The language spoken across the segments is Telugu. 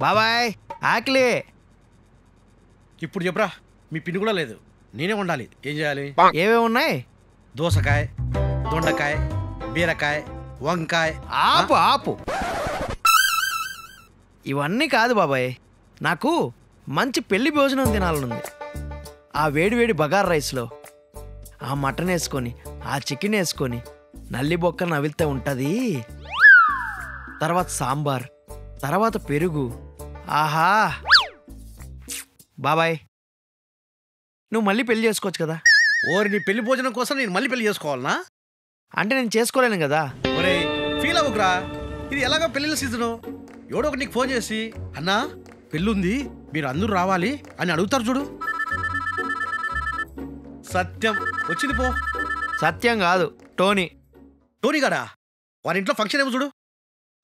బాబాయ్ ఆకలి. ఇప్పుడు చెప్పరా, మీ పిన్ని కూడా లేదు, నేనే ఉండాలి. ఏం చేయాలి? ఏవేవి ఉన్నాయి? దోసకాయ, దొండకాయ, బీరకాయ, వంకాయ. ఆపు ఆపు, ఇవన్నీ కాదు బాబాయ్. నాకు మంచి పెళ్లి భోజనం తినాలనుంది. ఆ వేడివేడి బగార్ రైస్లో ఆ మటన్ వేసుకొని, ఆ చికెన్ వేసుకొని, నల్లి బొక్క నవిలితే ఉంటుంది. తర్వాత సాంబార్, తర్వాత పెరుగు. ఆహా బాబాయ్, నువ్వు మళ్ళీ పెళ్లి చేసుకోవచ్చు కదా. ఓరి, నీ పెళ్లి భోజనం కోసం నేను మళ్ళీ పెళ్లి చేసుకోవాలనా? అంటే నేను చేసుకోలేను కదా. ఒరే, ఫీల్ అవ్వకురా, ఇది ఎలాగో పెళ్లిళ్ళ సీజను. ఎవడో ఒకటి నీకు ఫోన్ చేసి, అన్నా పెళ్ళుంది, మీరు అందరూ రావాలి అని అడుగుతారు చూడు. సత్యం వచ్చింది పో. సత్యం కాదు, టోనీ. టోనీ గాడా? వారి ఇంట్లో ఫంక్షన్ ఏమో చూడు.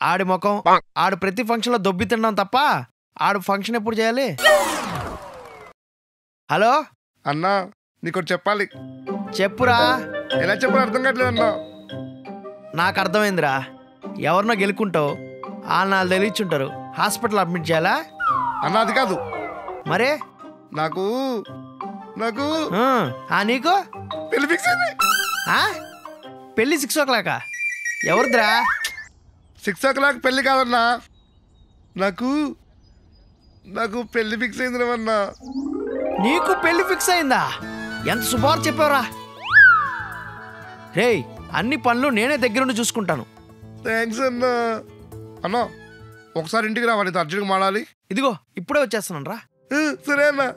ఆడి ముఖం, ఆడు ప్రతి ఫంక్షన్లో దొబ్బి తిన్నాం తప్ప ఆడు ఫంక్షన్ ఎప్పుడు చేయాలి? హలో అన్నా, నీకు చెప్పాలి. చెప్పురా. ఎలా చెప్పాలి అర్థం కావట్లేదు అన్నా. నాకు అర్థమైందిరా. ఎవరినో గెలుక్కుంటావు, వాళ్ళు తెలియచుంటారు. హాస్పిటల్ అడ్మిట్ చేయాలా? అన్నా అది కాదు. మరే నాకు నాకు నీకు పెళ్లి ఫిక్స్ అయింది. పెళ్ళి 6 o'clock? ఎవరిదిరా? 6 o'clock పెళ్లి కాదన్నా, నాకు నాకు పెళ్లి ఫిక్స్ అయింది అన్నా. నీకు పెళ్లి ఫిక్స్ అయిందా? ఎంత శుభవార్త చెప్పావురా. రేయ్, అన్ని పనులు నేనే దగ్గరుండి చూసుకుంటాను. థ్యాంక్స్ అన్నా. అన్నా ఒకసారి ఇంటికి రావాలి, అర్జెంట్గా మాడాలి. ఇదిగో ఇప్పుడే వచ్చేస్తున్నాను రా. సరే అన్నా.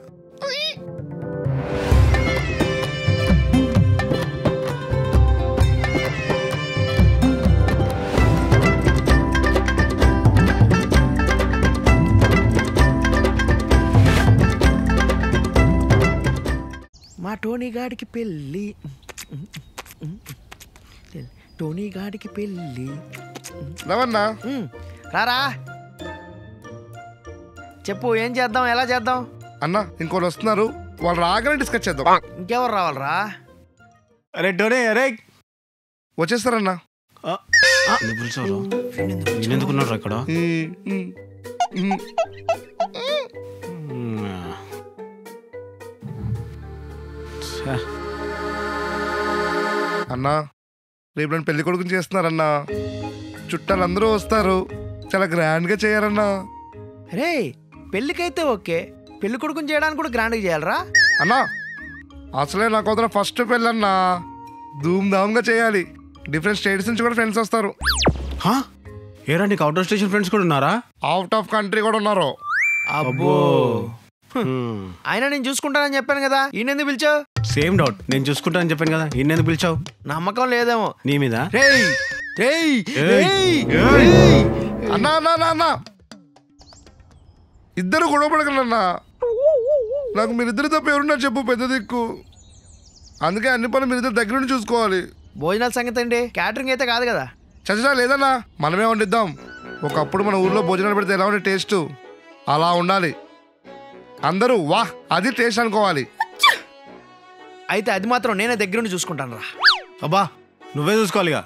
మా టోనీ గాడికి పెళ్ళి, టోనీ గాడికి పెళ్ళి. రావన్నా. రారా, చెప్పు, ఏం చేద్దాం, ఎలా చేద్దాం? అన్నా ఇంకోళ్ళు వస్తున్నారు, వాళ్ళు రాగానే డిస్కస్ చేద్దాం. ఇంకెవరు రావాలరా? అరే టోనీ, అరే వచ్చేస్తారన్నా. ఎందుకున్నారు ఇక్కడ? అన్నా రేపు నన్ను పెళ్లి కొడుకుని చేస్తున్నారన్నా. చుట్టాలందరూ వస్తారు, చాలా గ్రాండ్గా చేయాలన్నా. రే, పెళ్ళికైతే ఓకే, పెళ్లి కొడుకుని చేయడానికి కూడా గ్రాండ్గా చేయాలరా? అన్నా అసలే నాకు వదిన ఫస్ట్ పెళ్ళన్నా, ధూమ్ ధామ్గా చేయాలి. డిఫరెంట్ స్టేట్స్ నుంచి కూడా ఫ్రెండ్స్ వస్తారు. ఏరా, నీకు అవుట్ ఆఫ్ స్టేషన్ ఫ్రెండ్స్ కూడా ఉన్నారా? అవుట్ ఆఫ్ కంట్రీ కూడా ఉన్నారు. అబ్బో, అయినా నేను చూసుకుంటానని చెప్పాను కదా, ఈయన ఎందుకు పిలిచావు? సేమ్ డౌట్, నేను చూసుకుంటానని చెప్పాను కదా, ఈయన ఎందుకు పిలిచావు? నమ్మకం లేదేమో నీ మీద. అన్నా అన్నా అన్నా అన్నా, ఇద్దరు గొడవ పడగలన్నా. నాకు మీరిద్దరు తప్ప ఎవరున్నారు చెప్పు, పెద్ద దిక్కు. అందుకే అన్ని పనులు మీరిద్దరు దగ్గర నుండి చూసుకోవాలి. భోజనాల సంగతి అండి, క్యాటరింగ్ అయితే కాదు కదా. చచ్చా లేదన్నా, మనమే వండిద్దాం. ఒకప్పుడు మన ఊర్లో భోజనాలు పెడితే ఎలా ఉండే టేస్ట్, అలా ఉండాలి. అందరూ వాహ్ అది టేస్ట్ అనుకోవాలి. అయితే అది మాత్రం నేనే దగ్గరుండి చూసుకుంటాను రా. అబ్బా, నువ్వే చూసుకోవాలిగా.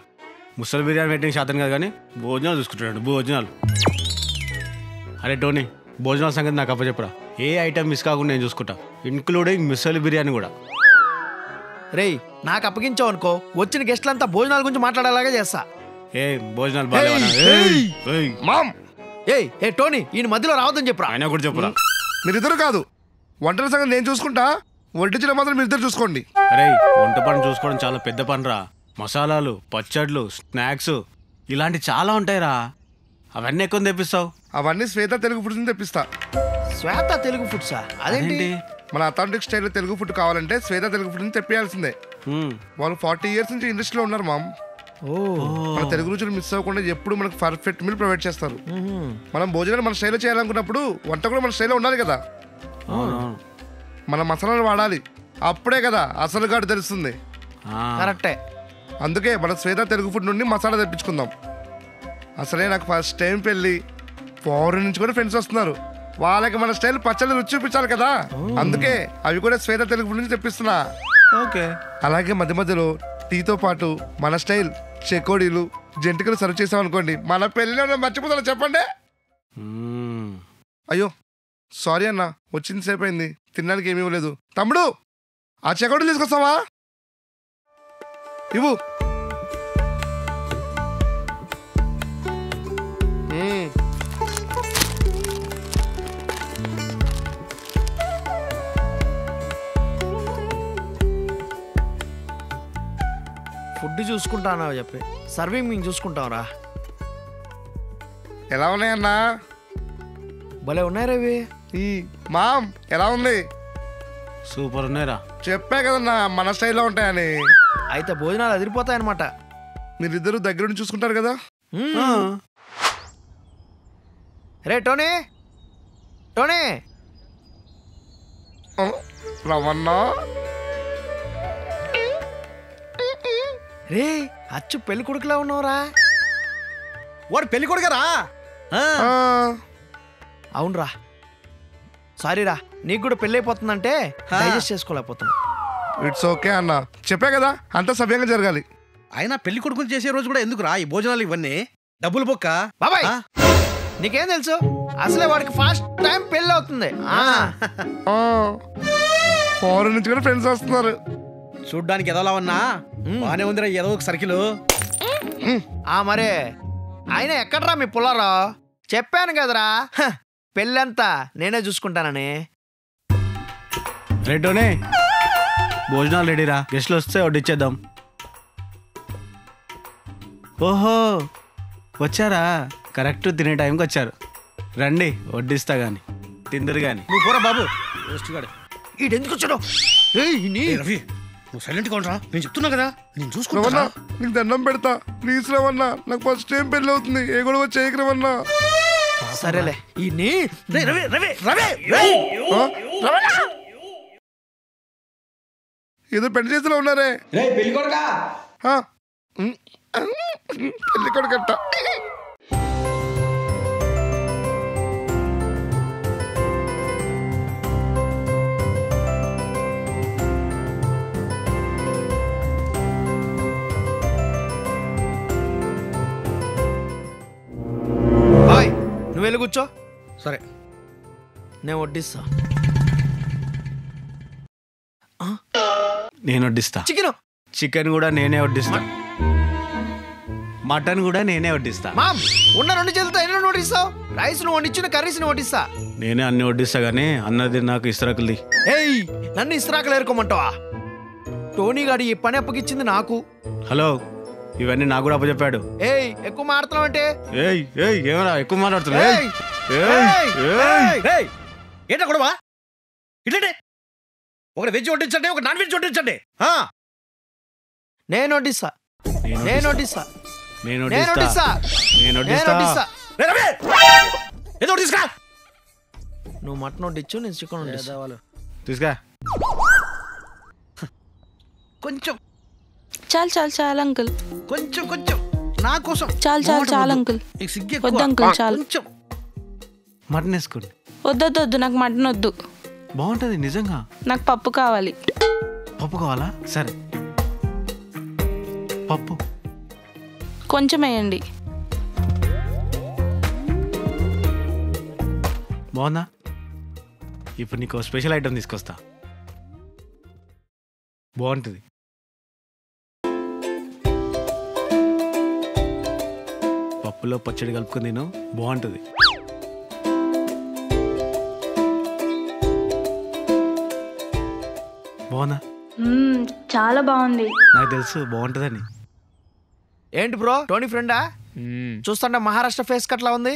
ముసలి బిర్యానీ పెట్టిన శాతం కాదు కానీ భోజనాలు చూసుకుంటాడు. భోజనాలు. అరే టోనీ, భోజనాల సంగతి నాకు అప్పచెప్పరా. ఏ ఐటమ్ మిస్ కాకుండా నేను చూసుకుంటా, ఇంక్లూడింగ్ ముసలి బిర్యానీ కూడా. రేయ్, నాకు అప్పగించావు అనుకో, వచ్చిన గెస్ట్లంతా భోజనాల గురించి మాట్లాడేలాగా చేస్తా. ఏ భోజనాలు మామ్. ఏ టోనీ, ఈయన మధ్యలో రావద్దని చెప్పురా. ఆయన కూడా చెప్పురా. మీరిద్దరు కాదు, వంటల సంగతి నేను చూసుకుంటా, వడ్డించడం మాత్రం మీరిద్దరు చూసుకోండి. అరే, వంట పని చూసుకోవడం చాలా పెద్ద పని రా. మసాలాలు, పచ్చళ్ళు, స్నాక్స్ ఇలాంటి చాలా ఉంటాయిరా. అవన్నీ ఎక్కువ తెప్పిస్తావు? అవన్నీ శ్వేత తెలుగు ఫుడ్స్ తెప్పిస్తా. శ్వేత తెలుగు ఫుడ్సా? అదేంటి? మన అథాంటిక్ స్టైల్లో తెలుగు ఫుడ్ కావాలంటే శ్వేత తెలుగు ఫుడ్ తెప్పియాల్సిందే. వాళ్ళు 40 years నుంచి ఇండస్ట్రీలో ఉన్నారు మామ్. మన తెలుగు రుచులు మిస్ అవ్వకుండా ఎప్పుడు మనకు పర్ఫెక్ట్ మీల్ ప్రొవైడ్ చేస్తారు. మనం భోజనాలు మన స్టైల్లో చేయాలనుకున్నప్పుడు వంట కూడా మన స్టైల్లో ఉండాలి కదా. మన మసాలాలు వాడాలి, అప్పుడే కదా అసలు ఘాటు తెలుస్తుంది. కరెక్టే. అందుకే మన శ్వేత తెలుగు ఫుడ్ నుండి మసాలా తెప్పించుకుందాం. అసలే నాకు ఫస్ట్ టైం పెళ్ళి, ఫారెన్ నుంచి కూడా ఫ్రెండ్స్ వస్తున్నారు. వాళ్ళకి మన స్టైల్ పచ్చళ్ళు రుచి చూపించాలి కదా. అందుకే అవి కూడా శ్వేత తెలుగు ఫుడ్ నుంచి తెప్పిస్తున్నా. ఓకే. అలాగే మధ్య మధ్యలో టీతో పాటు మన స్టైల్ చెకోడీలు, జంతికలు సర్వ్ చేసాం అనుకోండి, మన పెళ్ళిలో మర్చిపోతాను చెప్పండి. అయ్యో సారీ అన్న, వచ్చింది సేపు అయింది, తినడానికి ఏమీ ఇవ్వలేదు. తమ్ముడు ఆ చెకోటి తీసుకొస్తావా? ఇవ్వు. ఫుడ్ చూసుకుంటానా చెప్పి సర్వింగ్ మేము చూసుకుంటాంరా. ఎలా ఉన్నాయన్నా? భలే ఉన్నాయి రవి. ఈ మామ్ ఎలా ఉంది? సూపర్ ఉన్నాయిరా. చెప్పా కదన్నా మన స్టైల్లో ఉంటాయని. అయితే భోజనాలు అదిరిపోతాయన్నమాట. మీరిద్దరు దగ్గరుండి చూసుకుంటారు కదా. రే టోనీ, టోనీ రవన్నా రే అచ్చు పెళ్లి కొడుకులా ఉన్నావురా. వాడు పెళ్లి కొడుకరా? అవునరా, సారీరా, నీకు కూడా పెళ్ళి అయిపోతుందంటే డైజెస్ట్ చేసుకోలేకపోతున్నా. ఇట్స్ ఓకే అన్న, చెప్పా కదా అంతా సవ్యంగా జరగాలి. అయినా పెళ్లి కొడుకులు చేసే రోజు కూడా ఎందుకురా ఈ భోజనాలు ఇవన్నీ? డబ్బులు బొక్క బాబాయ్. నీకేం తెలుసు, అసలే వాడికి ఫస్ట్ టైం పెళ్ళి అవుతుంది. ఫారెన్ నుంచి కూడా ఫ్రెండ్స్ వస్తున్నారు. చూడ్డానికి ఎదోలా ఉన్నా బానే ఉందిరా ఏదో ఒక సర్కిల్. మరే ఆయన ఎక్కడరా మీ పుల్లారా? చెప్పాను కదరా పెళ్ళంతా నేనే చూసుకుంటానని. రెడ్డోనే భోజనాలు రెడీరా, గెస్ట్లు వస్తే వడ్డిచ్చేద్దాం. ఓహో వచ్చారా, కరెక్ట్ తినే టైంకి వచ్చారు. రండి వడ్డిస్తా గాని తిందరు గాని. నువ్వు పోరా బాబు. ఈడెందుకు వచ్చాడు? రవి నువ్వు సైలెంట్గా ఉండరా, నేను చెప్తున్నా కదా, నేను రవన్నా చూసుకున్నా. నీకు దండం పెడతా ప్లీజ్ రవన్నా, నాకు ఫస్ట్ టైం పెళ్ళి అవుతుంది, ఏ గొడవ చేయకు రవన్నా. సరేలే ఈ రవి రవి రవి ఏదో పెళ్లి చేతిలో ఉన్నారే. పెళ్లి కొడుకా? పెళ్లి కొడుకట్ట. బాయ్ నువ్వు వెళ్ళి కూర్చో, సరే నేను వడ్డిస్తా. నేను వడ్డిస్తా. చికెన్ చికెన్ కూడా నేనే వడ్డిస్తా, మటన్ కూడా నేనే వడ్డిస్తా. మామ్ ఉన్న 2 చేతులతో ఎన్ని వడ్డిస్తావు? రైస్ నువ్వు వండించిన కర్రీస్ ను వడ్డిస్తా. నేనే అన్ని వడ్డిస్తా గానీ అన్నది నాకు ఇస్తరాకులది. ఏయ్ నన్ను ఇస్త్రాకులు ఏరుకోమంటావా? టోనీ గాడి ఈ పని అప్పగిచ్చింది నాకు. హలో ఇవన్నీ నాకు కూడా అప్పచెప్పాడు. ఏయ్ ఎక్కువ మాట్లాడుతున్నావు అంటే? ఏయ్ ఏయ్ ఏమరా ఎక్కువ మాట్లాడుతున్నా? ఏయ్, ఏయ్, ఏయ్. ఏంటా గొడవ? ఇట్లంటే ఒకటి వెజ్ వడ్డించండి, ఒక నాన్ వెజ్ వడ్డించండి. నేను వడ్డిస్తా, నేను వడ్డిస్తా, నేను నేను వడ్డిస్తా. వడ్డిస్తా, నేను నేను వడ్డిస్తా. వడ్డిస్తా. ఏదో ఒకటి తీసుకురా. నువ్వు మటన్ వడ్డించు, నేను చికెన్ వడ్డిస్తా. తీసుకా. కొంచెం చాలు చాలు చాలు అంకుల్, కొంచెం కొంచెం నా కోసం. చాలు చాలు చాలు అంకుల్. నీకు సిగ్గు వద్దు ఎక్కువ. అంకుల్ చాలు. కొంచెం మటన్ వేసుకోండి. వద్దు నాకు మటన్ వద్దు, బాగుంటుంది నిజంగా. నాకు పప్పు కావాలి. పప్పు కావాలా? సరే పప్పు కొంచెం వేయండి. బాగుందా? ఇప్పుడు నీకు స్పెషల్ ఐటమ్ తీసుకొస్తా, బాగుంటుంది. పప్పులో పచ్చడి కలుపుకొని తిను, బాగుంటుంది. బాగుందా? చాలా బాగుంది. నాకు తెలుసు బాగుంటుందని. ఏంటి బ్రో టోనీ ఫ్రెండా? చూస్తుంటే మహారాష్ట్ర ఫేస్ కట్లా ఉంది.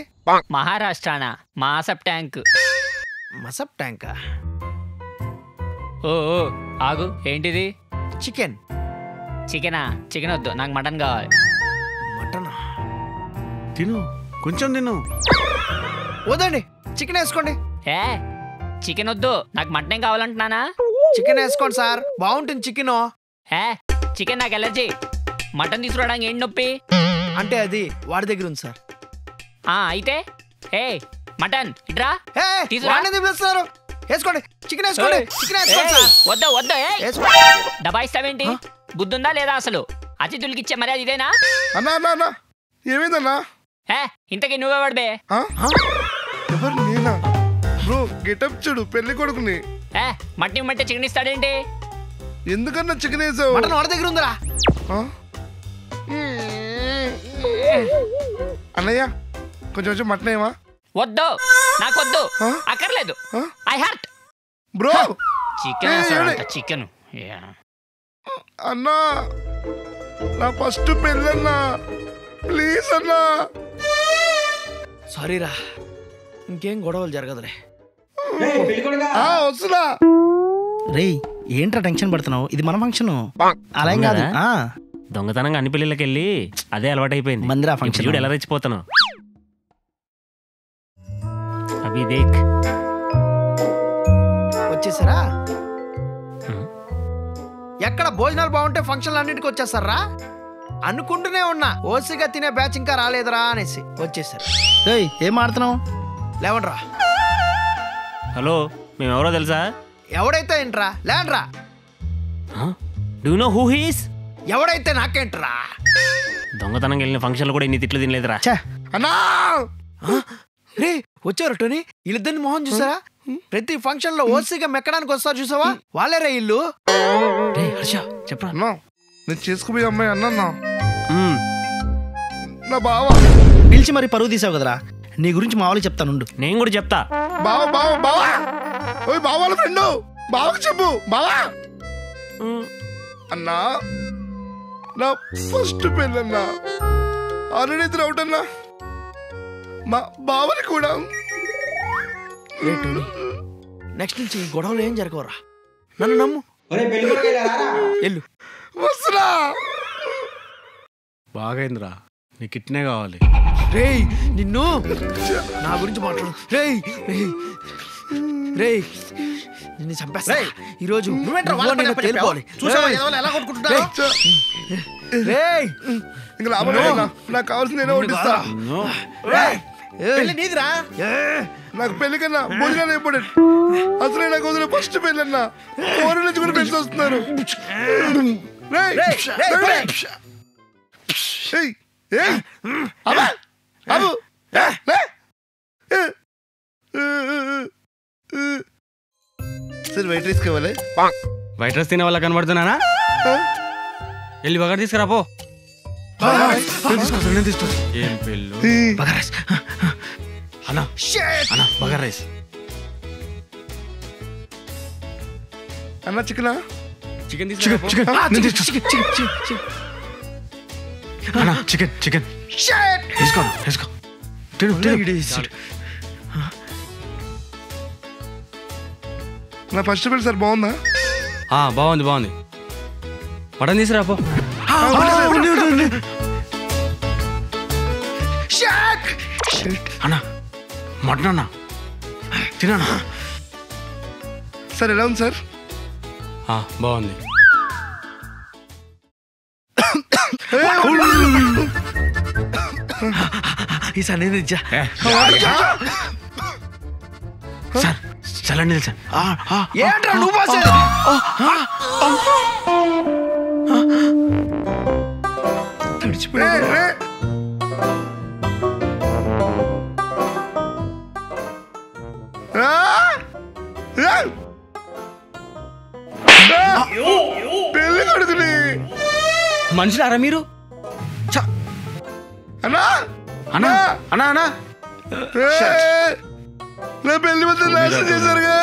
మహారాష్ట్రనా? మాసప్ ట్యాంక్. మసప్ ట్యాంకా? ఓ ఆగు, ఏంటిది? చికెన్. చికెనా? చికెన్ వద్దు, నాకు మటన్ కావాలి. మటన్ తిను, కొంచెం తిను. వద్దండి, చికెన్ వేసుకోండి. ఏ చికెన్ వద్దు, నాకు మటనే కావాలంటున్నానా? చికెన్ వేసుకోండి సార్, బాగుంటుంది చికెన్. ఏ చికెన్ నాకు ఎలర్జీ. మటన్ తీసుకురావడానికి ఏంటి నొప్పి? అంటే అది వాడి దగ్గర ఉంది సార్. అయితే ఏ మటన్ ఇట్రా. తీసుకురా. వాడిని పిలుస్తున్నారు. వేసుకోండి చికెన్, వేసుకోండి చికెన్ వేసుకోండి సార్. వద్దు వద్దు, వేసుకోండి. దబాయిస్తావేంటి? బుద్ధుందా లేదా అసలు? అతిథులకి ఇచ్చే మర్యాద ఇదేనా? అన్నా అన్నా అన్నా ఏమైందన్నా? ఏ ఇంతకీ నువ్వే వాడిబే? ఎవరు నేనా? బ్రో గెటప్ చూడు పెళ్లి కొడుకుని. ఏ మట్టి మట్టి చికెన్ ఇస్తాడేంటి? ఎందుకన్నా చికెన్ వేసావు? మటన్ వాడి దగ్గర ఉందిరా. అన్నయ్య కొంచెం మటన్ ఏమా? వద్దు, నాకు వద్దు, అక్కర్లేదు. I hurt bro. Chicken chicken. అన్నా నా ఫస్ట్ పెళ్ళన్నా, ప్లీజ్ అన్నా. సారీరా, ఇంకేం గొడవలు జరగదులే. వస్తున్నా. రే ఏంట్రా టెన్షన్ పడుతున్నావు? ఇది మన ఫంక్షన్. అలా ఏం కాదు. దొంగతనంగా అన్ని పెళ్ళిళ్ళకి వెళ్ళి అదే అలవాటు అయిపోయింది. మందిరా ఫంక్షన్ చూడు ఎలా రెచ్చిపోతున్నావు. అభి దేక్ వచ్చేసారా? ఎక్కడ భోజనాలు బాగుంటే ఫంక్షన్లు అన్నింటికి వచ్చేస్తారా? అనుకుంటూనే ఉన్నా ఓసిగా తినే బ్యాచ్ ఇంకా రాలేదురా అనేసి వచ్చేసారు. ఏం ఆడుతున్నావు? లేవండ్రా. హలో, మేము ఎవరో తెలుసా? ఎవడైతే ఏంట్రా, లేండ్రా. Do you know who he is? ఎవడైతే నాకేంట్రా. దొంగతనంగా వెళ్ళిన ఫంక్షన్లు కూడా ఇన్ని తిట్లు తినలేదురా. అన్నా రే వచ్చారు టోనీ, వీళ్ళిద్దరిని మొహం చూసారా? ప్రతి ఫంక్షన్ లో ఓసిగా మెక్కడానికి వస్తారు చూసావా, వాళ్ళేరా ఇల్లు. రే హర్ష చెప్పరా. అన్నా నేను చేసుకుపోయే అమ్మాయి అన్నా నా బావ. పిలిచి మరి పరువు తీసావు కదరా. నీ గురించి మా వాళ్ళకి చెప్తానుండు. నేను కూడా చెప్తా. బావా బావా బావా, ఓయ్ బావ వాళ్ళ ఫ్రెండ్, బావకు చెప్పు. బావా అన్నా నా ఫస్ట్ పెళ్ళన్నా, ఆల్రెడీ ఇద్దరు అవుట్ అన్నా. మా బావని కూడా. రే టోనీ, నెక్స్ట్ నుంచి ఈ గొడవలు ఏం జరగవరా, నన్ను నమ్ము. ఎల్లు. వస్తున్నా. బాగైందిరా, నీకు ఇట్నే కావాలి. రేయ్ నిన్ను నా గురించి మాట్లాడు. రేయ్ రేయ్ నిన్ను చంపేస్తా ఈరోజు. తేలిపోవాలి. రేయ్ ఇంకా లాభం లేదన్నా, నాకు కావాల్సింది నేనే వడ్డిస్తా. నీదిరా. నాకు పెళ్లి కన్నా భోజనాలు ఇంపార్టెంట్. అసలే నాకు వదిలే ఫస్ట్ పెళ్ళి అన్నా, ఫోరెన్ నుంచి కూడా పెళ్లి వస్తున్నారు. సార్ వైట్ రైస్ కావాలి. వైట్ రైస్ తినే వాళ్ళ కనబడుతున్నానా? వెళ్ళి బగారు తీసుకురా పో. నేను తీసుకో. ఏం పెళ్ళు బగారా రైస్. అన్నా అన్నా బగారు రైస్. అన్నా చికెనా? చికెన్ తీసుకురా. అన్నా చికెన్ చికెన్ తీసుకో తీసుకో. నా ఫస్ట్ పెళ్ళి సార్ బాగుందా? బాగుంది బాగుంది. మటన్ తీసుకురా పో. అన్నా మటన్ అన్నా తినా. సార్ ఎలా ఉంది సార్? బాగుంది. ఈసారి నేను ఇచ్చా. సార్ చల్లండి సార్. ఏంట్రా నువ్వు పెళ్లి కొడుకుని మనుషులారా మీరు? అన్నా అన్నా అన్నా అన్నా నా పెళ్లి మధ్య నాశనం చేశారుగా.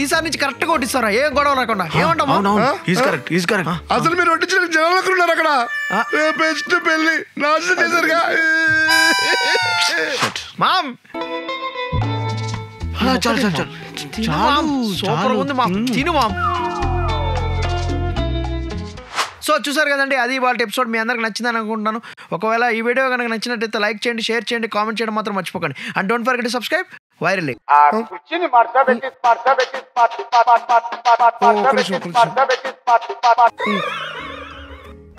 ఈసారి నుంచి కరెక్ట్ గా కొట్టిస్తారా, ఏం గొడవ రాకుండా. ఏమంటావు? అసలు మీరు వడ్డించిన జనాలు ఉన్నారు అక్కడ. బెస్ట్ పెళ్లి నాశనం చేశారుగా. మామ్ చాలు చాలు చాలు, సూపర్ ఉంది మామ్, తిను మామ్. సో చూసారు కదండి, అది వాళ్ళ ఎపిసోడ్. మీ అందరికి నచ్చిందని అనుకుంటున్నాను. ఒకవేళ ఈ వీడియో కనుక నచ్చినట్టయితే లైక్ చేయండి, షేర్ చేయండి, కామెంట్ చేయడం మాత్రం మర్చిపోకండి. And don't forget to subscribe viral.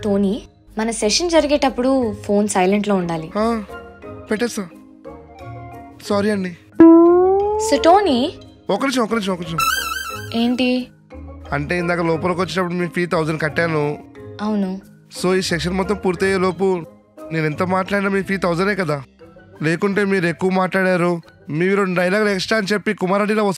Tony, మన సెషన్ జరిగేటప్పుడు ఫోన్ సైలెంట్ లో ఉండాలి. పెట్టేస్తా. సారీ అండి. సో టోనీ, ఒక నిమిషం. ఏంటి అంటే ఇందాక లోపలికి వచ్చేటప్పుడు మీ ఫీ 1000 కట్టాను. అవును. సో ఈ సెక్షన్ మొత్తం పూర్తయ్యే లోపు నేను ఎంత మాట్లాడినా మీ ఫీ 1000 కదా. లేకుంటే మీరు ఎక్కువ మాట్లాడారు, మీరు 2 డైలాగులు ఎక్స్ట్రా అని చెప్పి కుమారెడ్డిలో